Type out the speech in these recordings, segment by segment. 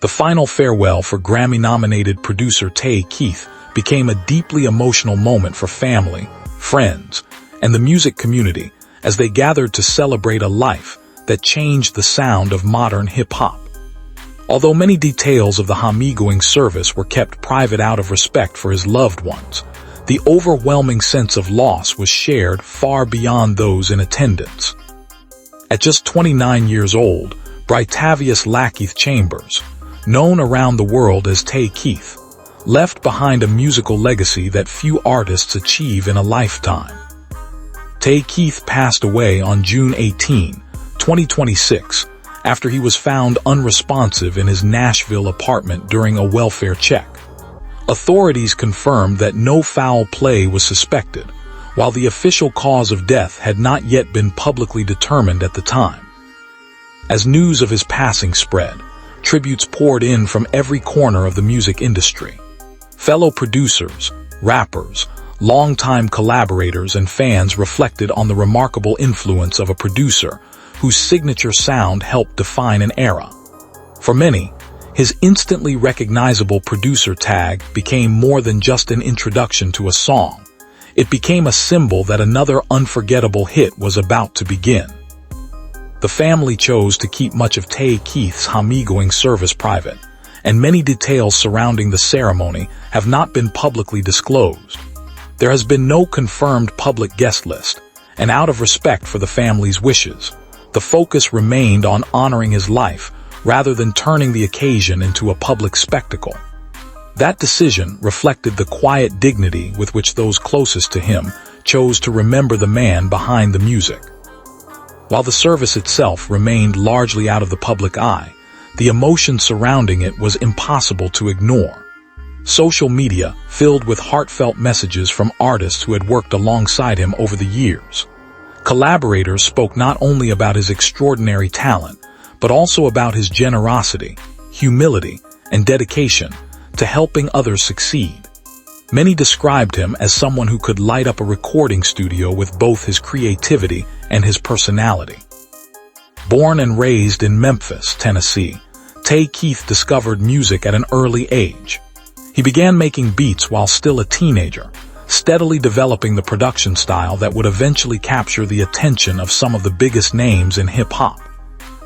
The final farewell for Grammy-nominated producer Tay Keith became a deeply emotional moment for family, friends, and the music community as they gathered to celebrate a life that changed the sound of modern hip-hop. Although many details of the Homegoing service were kept private out of respect for his loved ones, the overwhelming sense of loss was shared far beyond those in attendance. At just 29 years old, Britavious Lakeith Chambers, known around the world as Tay Keith, left behind a musical legacy that few artists achieve in a lifetime. Tay Keith passed away on June 18, 2026, after he was found unresponsive in his Nashville apartment during a welfare check. Authorities confirmed that no foul play was suspected, while the official cause of death had not yet been publicly determined at the time. As news of his passing spread, tributes poured in from every corner of the music industry. Fellow producers, rappers, longtime collaborators, and fans reflected on the remarkable influence of a producer whose signature sound helped define an era. For many, his instantly recognizable producer tag became more than just an introduction to a song. It became a symbol that another unforgettable hit was about to begin. The family chose to keep much of Tay Keith's Homegoing service private, and many details surrounding the ceremony have not been publicly disclosed. There has been no confirmed public guest list, and out of respect for the family's wishes, the focus remained on honoring his life rather than turning the occasion into a public spectacle. That decision reflected the quiet dignity with which those closest to him chose to remember the man behind the music. While the service itself remained largely out of the public eye, the emotion surrounding it was impossible to ignore. Social media filled with heartfelt messages from artists who had worked alongside him over the years. Collaborators spoke not only about his extraordinary talent, but also about his generosity, humility, and dedication to helping others succeed. Many described him as someone who could light up a recording studio with both his creativity and his personality. Born and raised in Memphis, Tennessee, Tay Keith discovered music at an early age. He began making beats while still a teenager, steadily developing the production style that would eventually capture the attention of some of the biggest names in hip-hop.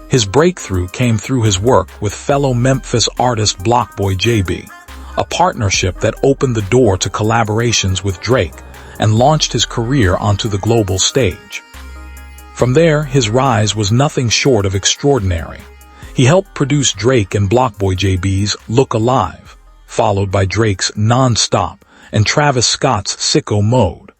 His breakthrough came through his work with fellow Memphis artist Blockboy JB, a partnership that opened the door to collaborations with Drake and launched his career onto the global stage. From there, his rise was nothing short of extraordinary. He helped produce Drake and Blockboy JB's Look Alive, followed by Drake's Non-Stop and Travis Scott's Sicko Mode.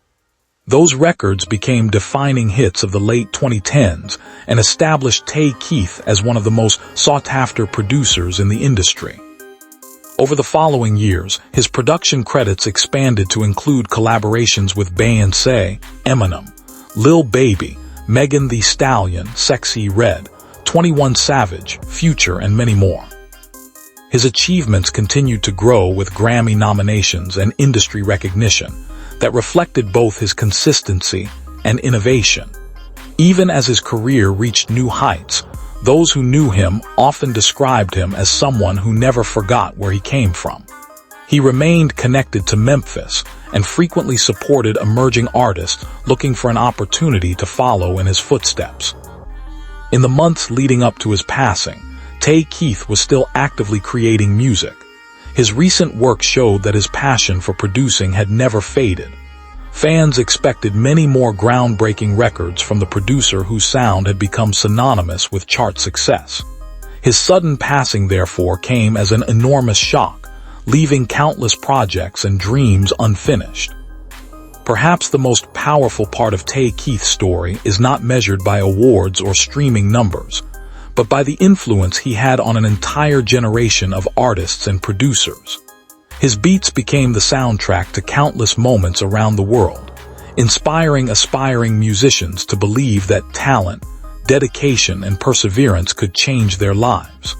Those records became defining hits of the late 2010s and established Tay Keith as one of the most sought-after producers in the industry. Over the following years, his production credits expanded to include collaborations with Beyoncé, Eminem, Lil Baby, Thee Stallion, Sexy Red, 21 Savage, Future, and many more. His achievements continued to grow with Grammy nominations and industry recognition that reflected both his consistency and innovation. Even as his career reached new heights, those who knew him often described him as someone who never forgot where he came from. He remained connected to Memphis and frequently supported emerging artists looking for an opportunity to follow in his footsteps. In the months leading up to his passing, Tay Keith was still actively creating music. His recent work showed that his passion for producing had never faded. Fans expected many more groundbreaking records from the producer whose sound had become synonymous with chart success. His sudden passing, therefore, came as an enormous shock, leaving countless projects and dreams unfinished. Perhaps the most powerful part of Tay Keith's story is not measured by awards or streaming numbers, but by the influence he had on an entire generation of artists and producers. His beats became the soundtrack to countless moments around the world, inspiring aspiring musicians to believe that talent, dedication, and perseverance could change their lives.